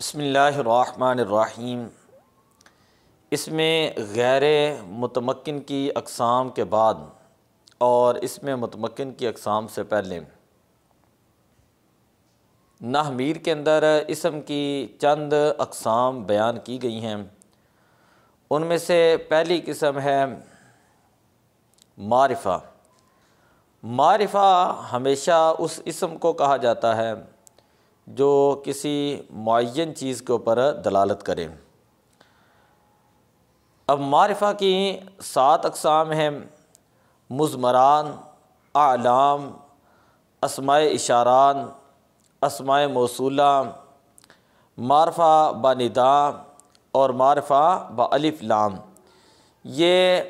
بسم اللہ الرحمن الرحیم۔ اس میں غیر متمکن کی اقسام کے بعد اور اس میں متمکن کی اقسام سے پہلے نحو میر کے اندر اسم کی چند اقسام بیان کی گئی ہیں۔ ان میں سے پہلی قسم ہے معرفہ۔ معرفہ ہمیشہ اس اسم کو کہا جاتا ہے جو کسی معین چیز کے اوپر دلالت کرے۔ اب معرفہ کی 7 اقسام ہیں: مضمران، اعلام، اسماء اشارات، اسماء موصولہ، معرفہ بنداء اور معرفہ بالف لام۔ یہ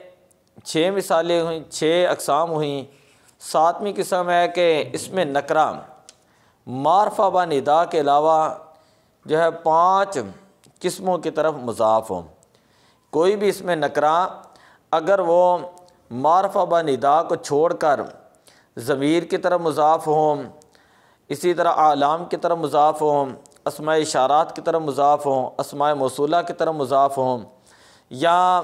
6 مثالیں ہوئیں، 6 اقسام ہوئیں۔ 7ویں قسم ہے کہ اس میں نکرہ معرفہ بنداء کے علاوہ جو ہے 5 قسموں کی طرف مضاف ہوں۔ کوئی بھی اس میں نکرہ اگر وہ معرفہ بنداء کو چھوڑ کر ضمیر کی طرف مضاف ہوں، اسی طرح اعلام کی طرف مضاف ہوں، اسماء اشارات کی طرف مضاف ہوں، اسماء موصولہ کی طرف مضاف ہوں، یا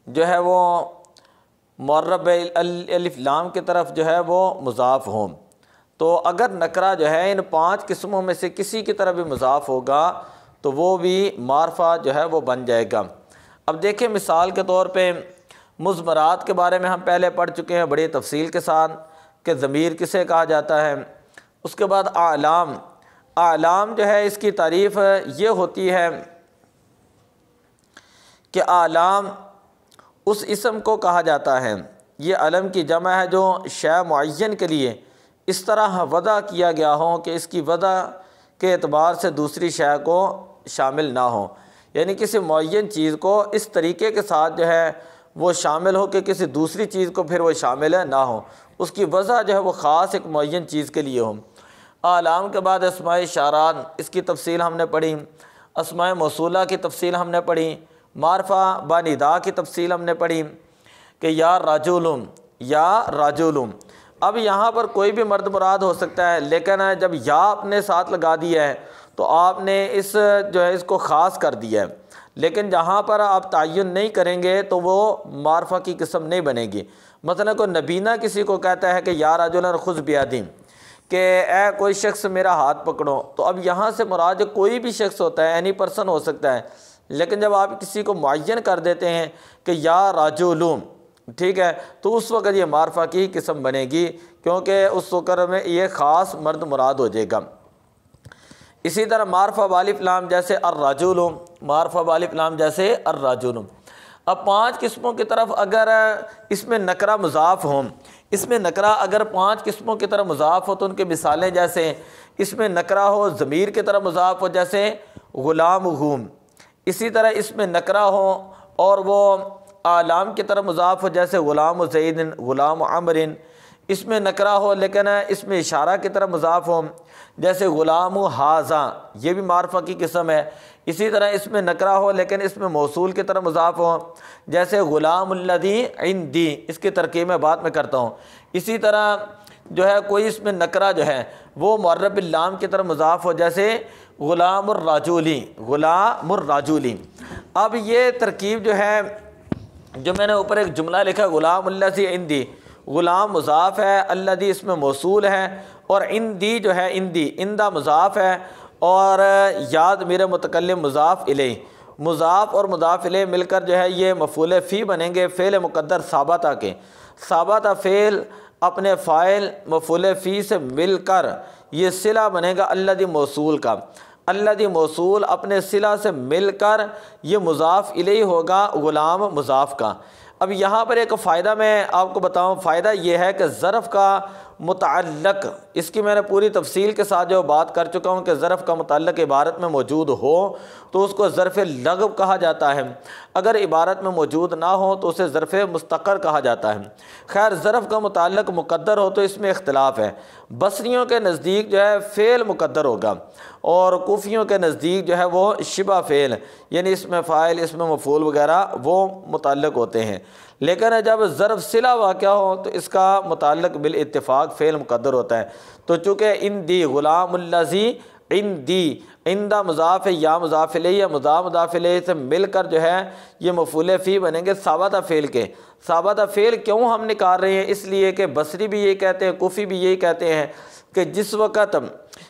جو ہے وہ معرب الف لام کی طرف جو ہے وہ مضاف ہوں، تو اگر نکرہ جو ہے ان 5 قسموں میں سے کسی کی طرف بھی مضاف ہوگا تو وہ بھی معرفہ جو ہے وہ بن جائے گا۔ اب دیکھیں مثال کے طور پہ مضمرات کے بارے میں ہم پہلے پڑھ چکے ہیں بڑی تفصیل کے ساتھ کہ ضمیر کسے کہا جاتا ہے۔ اس کے بعد اعلام جو ہے اس کی تعریف یہ ہوتی ہے کہ اعلام اس اسم کو کہا جاتا ہے، یہ علم کی جمع ہے جو شے معین کے لیے اس طرح وضع کیا گیا ہو کہ اس کی وضع کے اعتبار سے دوسری شے کو شامل نہ ہو، یعنی کسی معین چیز کو اس طریقے کے ساتھ جو ہے وہ شامل ہو کہ کسی دوسری چیز کو پھر وہ شامل نہ ہو، اس کی وضع جو ہے وہ خاص ایک معین چیز کے لیے ہو۔ اعلام کے بعد اسماء اشارات، اس کی تفصیل ہم نے پڑھی، اسماء موصولہ کی تفصیل ہم نے پڑھی، معرفہ بنداء کی تفصیل ہم نے پڑھی کہ یا رجل۔ اب یہاں پر کوئی بھی مرد مراد ہو سکتا ہے، لیکن جب یا اپنے ساتھ لگا دیا ہے تو آپ نے اس کو خاص کر دیا ہے، لیکن جہاں پر آپ تعین نہیں کریں گے تو وہ معرفہ کی قسم نہیں بنے گی۔ مثلا کوئی نبینہ کسی کو کہتا ہے کہ یا رجل خذ بیدی، کہ اے کوئی شخص میرا ہاتھ پکڑو، تو اب یہاں سے مراد کوئی بھی شخص ہوتا ہے، اینی پرسن ہو سکتا ہے، لیکن جب آپ کسی کو معین کر دیتے ہیں کہ یا رجل، ٹھیک ہے، تو اس وقت یہ معرفہ کی قسم بنے گی، کیونکہ اس وقت میں یہ خاص مرد مراد ہو جائے گا۔ اسی طرح معرفہ بالف لام جیسے الرجل، معرفہ بالف لام جیسے الرجل۔ اب 5 قسموں کی طرف اگر اس میں نکرہ مضاف ہوں، اس میں نکرہ اگر 5 قسموں کی طرف مضاف ہو تو ان کی مثالیں جیسے اس میں نکرہ ہو ضمیر کی طرف مضاف ہو جیسے غلام ہوں، اسی طرح اس میں نکرہ ہو اور وہ اعلام کی طرف مضاف ہو جیسے غلام زید، غلام عمر، اس میں نکرہ ہو لیکن اس میں اشارہ کی طرف مضاف ہو جیسے غلام ھذا، یہ بھی معرفہ کی قسم ہے۔ اسی طرح اس میں نکرہ ہو لیکن اس میں موصول کی طرف مضاف ہو جیسے غلام الذی عندی، اس کی ترکیب میں بعد میں کرتا ہوں۔ اسی طرح جو ہے کوئی اس میں نکرہ جو ہے وہ معرب اللام کی طرف مضاف ہو جیسے غلام الرجلی۔ اب یہ ترکیب جو ہے، جو میں نے اوپر ایک جملہ لکھا غلام الذی عندی، غلام مضاف ہے، الذی اس میں موصول ہے، اور عندی جو ہے عندہ مضاف ہے، اور یاد میرے متکلم مضاف الیہ، مضاف اور مضاف الیہ مل کر جو ہے یہ مفعول فی بنیں گے، فعل مقدر ثابتہ کے۔ ثابتہ فعل اپنے فاعل مفعول فی سے مل کر یہ صلہ بنے گا الذی موصول کا، الذی موصول اپنے صلہ سے مل کر یہ مضاف الیہ ہوگا غلام مضاف کا۔ اب یہاں پر ایک فائدہ میں آپ کو بتاؤں، فائدہ یہ ہے کہ ظرف کا متعلق، اس کی میں نے پوری تفصیل کے ساتھ جو بات کر چکا ہوں کہ ظرف کا متعلق عبارت میں موجود ہو تو اس کو ظرف لغو کہا جاتا ہے، اگر عبارت میں موجود نہ ہو تو اسے ظرف مستقر کہا جاتا ہے۔ خیر ظرف کا متعلق مقدر ہو تو اس میں اختلاف ہے، بصریوں کے نزدیک جو ہے فعل مقدر ہوگا اور کوفیوں کے نزدیک جو ہے وہ شبہ فعل، یعنی اس میں فاعل، اس میں مفعول وغیرہ وہ متعلق ہوتے ہیں۔ لیکن جب ظرف صلہ واقع ہو تو اس کا متعلق بالاتفاق فعل مقدر ہوتا ہے۔ تو چونکہ ان دی غلام الذی عندی، عندہ مضاف ہے، یا مضاف الیہ یا مضاف الیہ سے مل کر جو ہے یہ مفعول فی بنیں گے ثابتہ فعل کے۔ ثابتہ فعل کیوں ہم نکال رہے ہیں؟ اس لیے کہ بصری بھی یہی کہتے ہیں، کوفی بھی یہی کہتے ہیں کہ جس وقت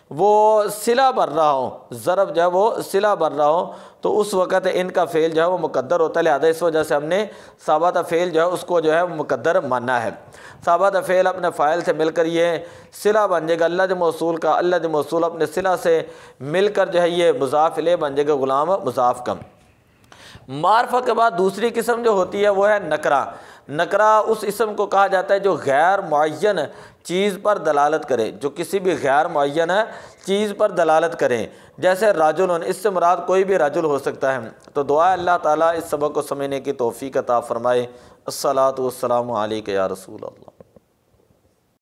وہ صلہ بن رہا ہو، ضرب جو ہے وہ صلہ بن رہا ہو، تو اس وقت ان کا فعل جو ہے وہ مقدر ہوتا ہے، لہذا اس وجہ سے ہم نے ثابتہ فعل جو ہے اس کو جو ہے مقدر ماننا ہے۔ ثابتہ فعل اپنے فاعل سے مل کر یہ صلہ بن جائے گا اللہ موصول کا، اللہ موصول اپنے صلہ سے مل کر جو ہے یہ مضاف الیہ بن جائے گا غلام مضاف کا۔ معرفہ کے بعد دوسری قسم جو ہوتی ہے وہ ہے نکرہ۔ نکرہ اس اسم کو کہا جاتا ہے جو غیر معین چیز پر دلالت کرے، جو کسی بھی غیر معین چیز پر دلالت کریں، جیسے رجل، اس سے مراد کوئی بھی رجل ہو سکتا ہے۔ تو دعا اللہ تعالیٰ اس سبق کو سمجھنے کی توفیق عطا فرمائے۔ الصلاۃ والسلام علیک یا رسول اللہ۔